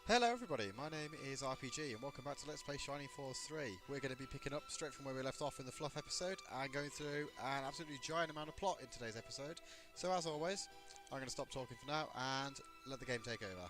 Hello everybody, my name is RPG and welcome back to Let's Play Shining Force 3. We're going to be picking up straight from where we left off in the Fluff episode and going through an absolutely giant amount of plot in today's episode. So as always, I'm going to stop talking for now and let the game take over.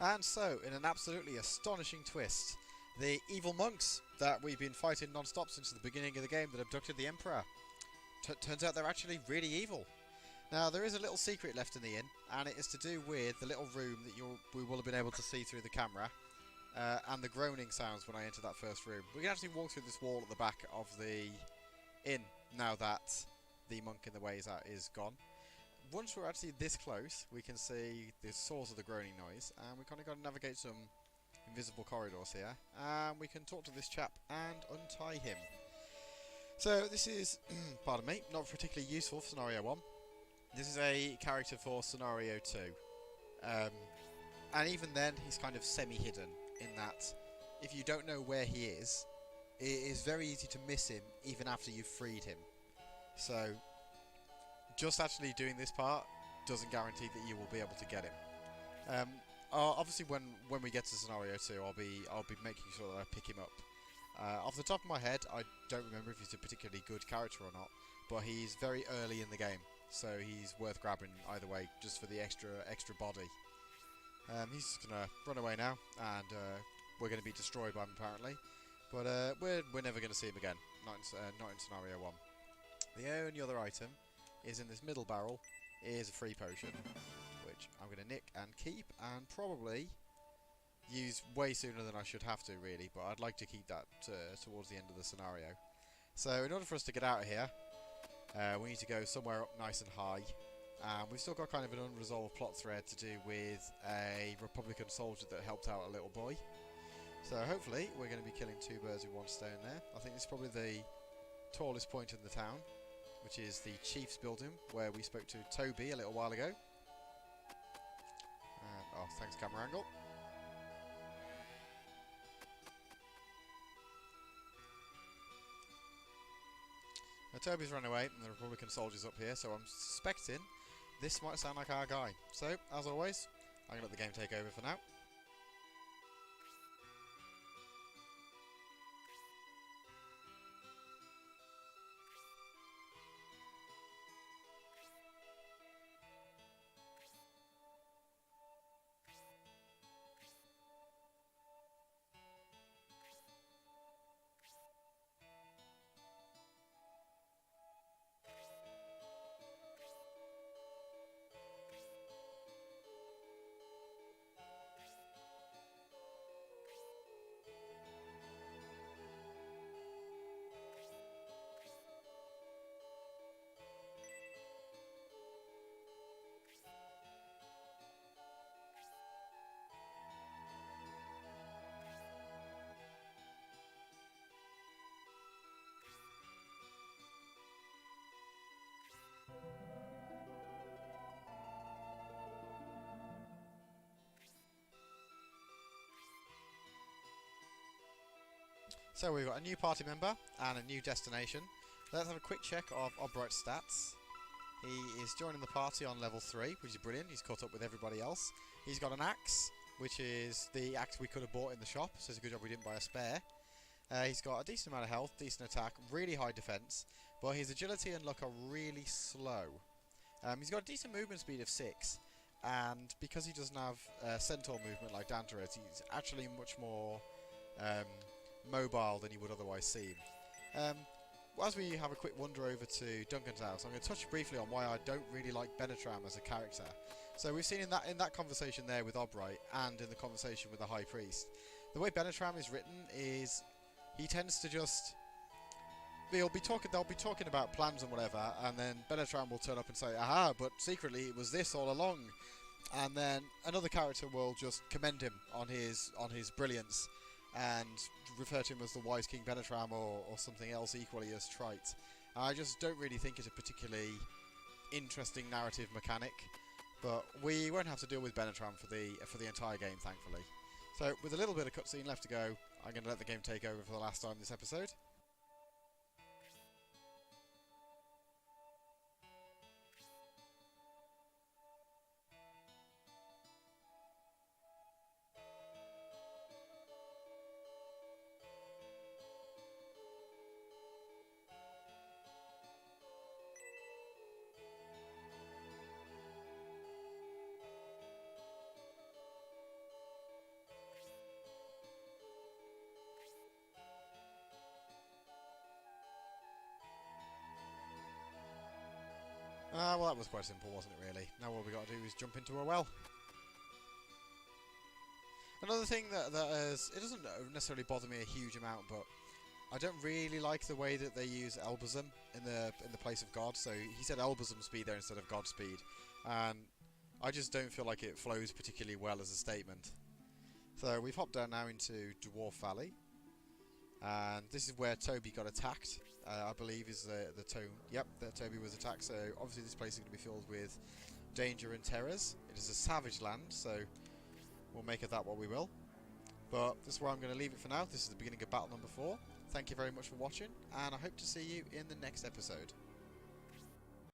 And so, in an absolutely astonishing twist, the evil monks that we've been fighting non-stop since the beginning of the game that abducted the Emperor, turns out they're actually really evil. Now, there is a little secret left in the inn, and it is to do with the little room that we will have been able to see through the camera, and the groaning sounds when I enter that first room. We can actually walk through this wall at the back of the inn now that the monk in the way is gone. Once we're actually this close, we can see the source of the groaning noise, and we kind of got to navigate some invisible corridors here, and we can talk to this chap and untie him. So this is, pardon me, not particularly useful for Scenario 1. This is a character for Scenario 2. And even then, he's kind of semi-hidden, in that if you don't know where he is, it is very easy to miss him, even after you've freed him. So, just actually doing this part doesn't guarantee that you will be able to get him. Obviously, when we get to Scenario 2, I'll be making sure that I pick him up. Off the top of my head, I don't remember if he's a particularly good character or not, but he's very early in the game, so he's worth grabbing either way, just for the extra body. He's just gonna run away now, and we're gonna be destroyed by him apparently. But we're never gonna see him again. Not in Scenario 1. The only other item is in this middle barrel is a free potion, which I'm gonna nick and keep, and probably use way sooner than I should have to, really. But I'd like to keep that towards the end of the scenario. So in order for us to get out of here, we need to go somewhere up nice and high. We've still got kind of an unresolved plot thread to do with a Republican soldier that helped out a little boy. So hopefully we're going to be killing two birds with one stone there. I think this is probably the tallest point in the town, which is the Chief's building, where we spoke to Toby a little while ago. Oh, thanks camera angle. Now, Toby's run away and the Republican soldier's up here, so I'm suspecting this might sound like our guy. So, as always, I'm going to let the game take over for now. So we've got a new party member and a new destination. Let's have a quick check of Obright's stats. He is joining the party on level 3, which is brilliant. He's caught up with everybody else. He's got an axe, which is the axe we could have bought in the shop, so it's a good job we didn't buy a spare. He's got a decent amount of health, decent attack, really high defense, but his agility and luck are really slow. He's got a decent movement speed of 6, and because he doesn't have centaur movement like Danteres, he's actually much more mobile than you would otherwise seem. As we have a quick wander over to Duncan's house, I'm going to touch briefly on why I don't really like Benetram as a character. So we've seen in that conversation there with Obright, and in the conversation with the High Priest, the way Benetram is written is he tends to just they'll be talking about plans and whatever, and then Benetram will turn up and say, "Aha! But secretly it was this all along," and then another character will just commend him on his brilliance and refer to him as the wise King Benetram or something else equally as trite. I just don't really think it's a particularly interesting narrative mechanic, but we won't have to deal with Benetram for the entire game, thankfully. So with a little bit of cutscene left to go, I'm going to let the game take over for the last time this episode. well that was quite simple, wasn't it really? Now all we got to do is jump into a well. Another thing that is, it doesn't necessarily bother me a huge amount, but I don't really like the way that they use Elbazum in the place of God. So he said Elbazum speed there instead of God speed, and I just don't feel like it flows particularly well as a statement. So we've hopped down now into Dwarf Valley, and this is where Toby got attacked. I believe is the tone. Yep, that Toby was attacked. So obviously this place is going to be filled with danger and terrors. It is a savage land, so we'll make of that what we will. But this is where I'm going to leave it for now. This is the beginning of battle number 4. Thank you very much for watching, and I hope to see you in the next episode.